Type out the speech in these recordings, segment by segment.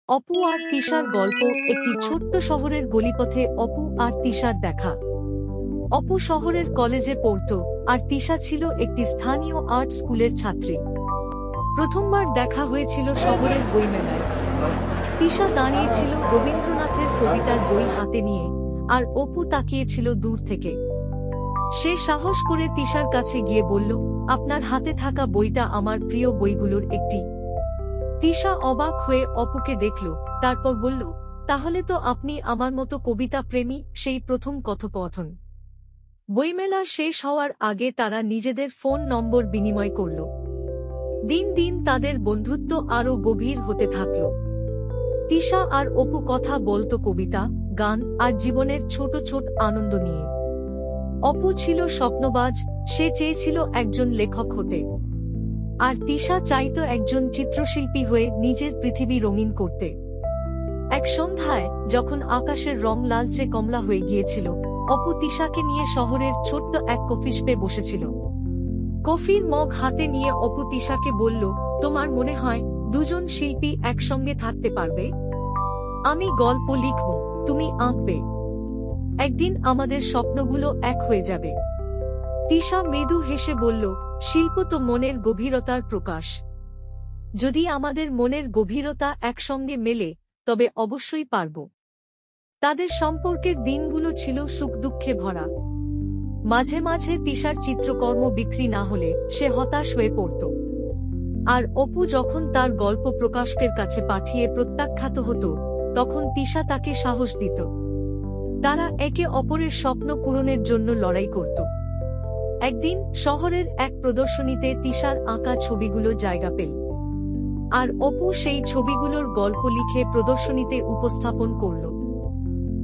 অপু আর তিশার গল্প। একটি ছোট্ট শহরের গলিপথে অপু আর তিশার দেখা। অপু শহরের কলেজে পড়ত, আর তিশা ছিল একটি স্থানীয় আর্ট স্কুলের ছাত্রী। প্রথমবার দেখা হয়েছিল শহরের বইমেলায়। তিশা দাঁড়িয়েছিল রবীন্দ্রনাথের কবিতার বই হাতে নিয়ে, আর অপু তাকিয়েছিল দূর থেকে। সে সাহস করে তিশার কাছে গিয়ে বলল, আপনার হাতে থাকা বইটা আমার প্রিয় বইগুলোর একটি। তিশা অবাক হয়ে অপুকে দেখল, তারপর বলল, তাহলে তো আপনি আমার মতো কবিতা প্রেমী। সেই প্রথম কথোপকথন। বইমেলা শেষ হওয়ার আগে তারা নিজেদের ফোন নম্বর বিনিময় করল। দিন দিন তাদের বন্ধুত্ব আরও গভীর হতে থাকল। তিশা আর অপু কথা বলতো কবিতা, গান আর জীবনের ছোট ছোট আনন্দ নিয়ে। অপু ছিল স্বপ্নবাজ, সে চেয়েছিল একজন লেখক হতে। আর তিশা চাইতো একজন চিত্রশিল্পী হয়ে নিজের পৃথিবী রঙিন করতে। এক সন্ধ্যায় যখন আকাশের রং লালচে কমলা হয়ে গিয়েছিল, অপু তিশাকে নিয়ে শহরের ছোট্ট এক কফি শপে বসেছিল। কফির মগ হাতে নিয়ে অপু তিশাকে বলল, তোমার মনে হয় দুজন শিল্পী একসঙ্গে থাকতে পারবে? আমি গল্প লিখব, তুমি আঁকবে। একদিন আমাদের স্বপ্নগুলো এক হয়ে যাবে। তিশা মৃদু হেসে বলল, শিল্প তো মনের গভীরতার প্রকাশ। যদি আমাদের মনের গভীরতা একসঙ্গে মেলে, তবে অবশ্যই পারব। তাদের সম্পর্কের দিনগুলো ছিল সুখ দুঃখে ভরা। মাঝে মাঝে তিশার চিত্রকর্ম বিক্রি না হলে সে হতাশ হয়ে পড়ত। আর অপু যখন তার গল্প প্রকাশকের কাছে পাঠিয়ে প্রত্যাখ্যাত হতো, তখন তিশা তাকে সাহস দিত। তারা একে অপরের স্বপ্ন পূরণের জন্য লড়াই করত। একদিন শহরের এক প্রদর্শনীতে তিশার আঁকা ছবিগুলো জায়গা পেল। আর অপু সেই ছবিগুলোর গল্প লিখে প্রদর্শনীতে উপস্থাপন করল।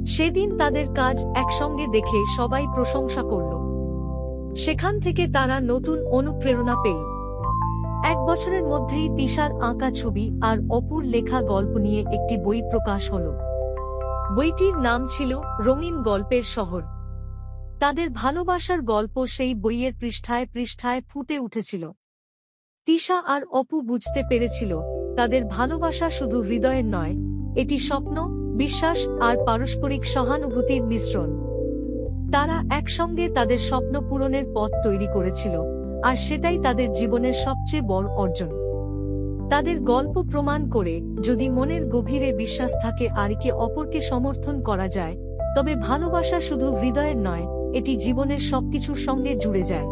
সেদিন তাদের কাজ একসঙ্গে দেখে সবাই প্রশংসা করল। সেখান থেকে তারা নতুন অনুপ্রেরণা পেল। এক বছরের মধ্যেই তিশার আঁকা ছবি আর অপুর লেখা গল্প নিয়ে একটি বই প্রকাশ হল। বইটির নাম ছিল রঙিন গল্পের শহর। তাদের ভালোবাসার গল্প সেই বইয়ের পৃষ্ঠায় পৃষ্ঠায় ফুটে উঠেছিল। তিশা আর অপু বুঝতে পেরেছিল, তাদের ভালোবাসা শুধু হৃদয়ের নয়, এটি স্বপ্ন, বিশ্বাস আর পারস্পরিক সহানুভূতির মিশ্রণ। তারা একসঙ্গে তাদের স্বপ্ন পূরণের পথ তৈরি করেছিল, আর সেটাই তাদের জীবনের সবচেয়ে বড় অর্জন। তাদের গল্প প্রমাণ করে, যদি মনের গভীরে বিশ্বাস থাকে আর একে অপরকে সমর্থন করা যায়, তবে ভালোবাসা শুধু হৃদয়ের নয়, এটি জীবনের সবকিছুর সঙ্গে জুড়ে যায়।